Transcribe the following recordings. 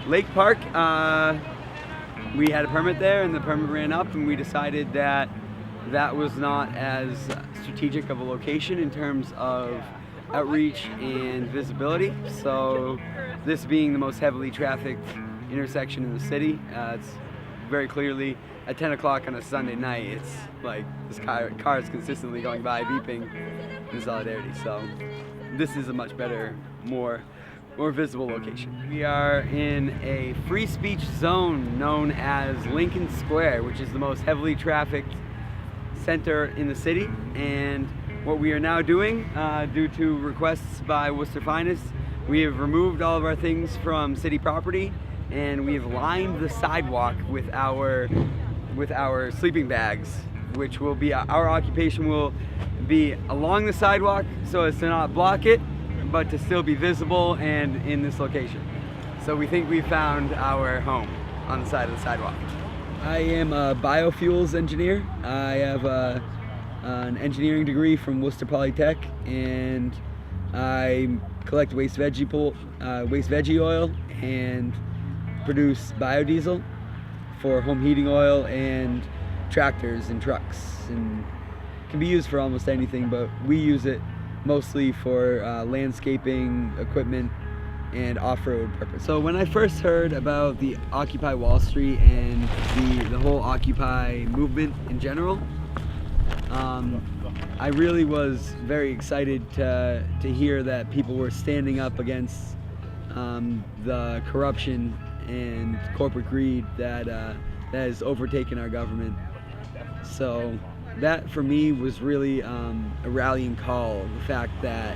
Lake Park, we had a permit there and the permit ran up, and we decided that that was not as strategic of a location in terms of outreach and visibility. So this being the most heavily trafficked intersection in the city, it's very clearly at 10 o'clock on a Sunday night, it's like this car is consistently going by beeping in solidarity. So this is a much better, more visible location. We are in a free speech zone known as Lincoln Square, which is the most heavily trafficked center in the city. And what we are now doing, due to requests by Worcester Finest, we have removed all of our things from city property, and we have lined the sidewalk with our sleeping bags, which will be our occupation will be along the sidewalk so as to not block it, but to still be visible and in this location. So we think we found our home on the side of the sidewalk. I am a biofuels engineer. I have an engineering degree from Worcester Polytech, and I collect waste veggie oil and produce biodiesel for home heating oil and tractors and trucks, and it can be used for almost anything, but we use it mostly for landscaping equipment and off-road purpose. So when I first heard about the Occupy Wall Street and the whole Occupy movement in general, I really was very excited to hear that people were standing up against the corruption and corporate greed that has overtaken our government. So that for me was really a rallying call, the fact that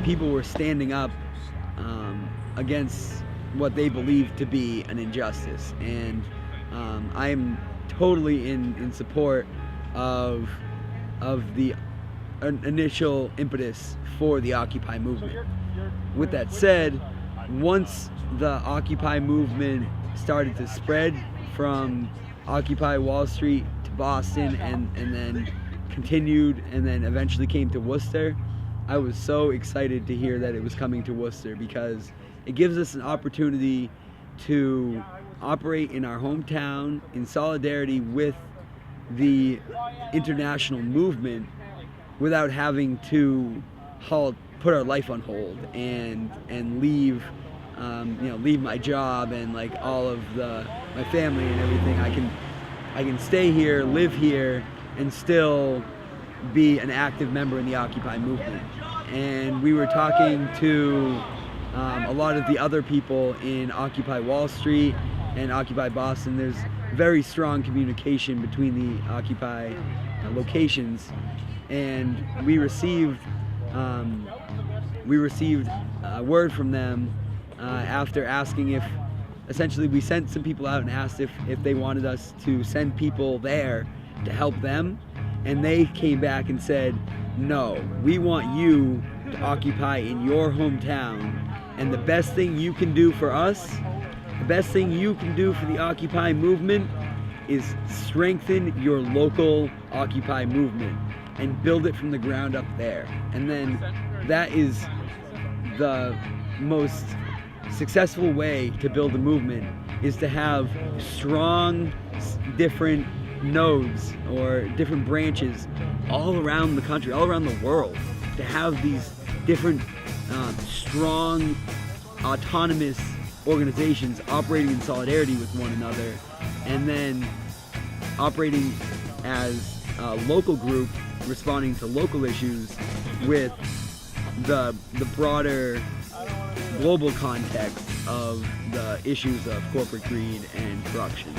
people were standing up against what they believed to be an injustice. And I am totally in support of the initial impetus for the Occupy movement. With that said, once the Occupy movement started to spread from Occupy Wall Street to Boston and then continued and then eventually came to Worcester, I was so excited to hear that it was coming to Worcester, because it gives us an opportunity to operate in our hometown in solidarity with the international movement without having to put our life on hold and leave leave my job and like all of my family and everything. I can stay here, live here, and still be an active member in the Occupy movement. And we were talking to a lot of the other people in Occupy Wall Street and Occupy Boston. There's very strong communication between the Occupy locations, and we received word from them after asking if, essentially we sent some people out and asked if they wanted us to send people there to help them, and they came back and said, no, we want you to occupy in your hometown, and the best thing you can do for us, the best thing you can do for the Occupy movement is strengthen your local Occupy movement and build it from the ground up there. And then that is the most successful way to build a movement, is to have strong different nodes or different branches all around the country, all around the world, to have these different strong autonomous organizations operating in solidarity with one another, and then operating as a local group responding to local issues with the broader global context of the issues of corporate greed and corruption.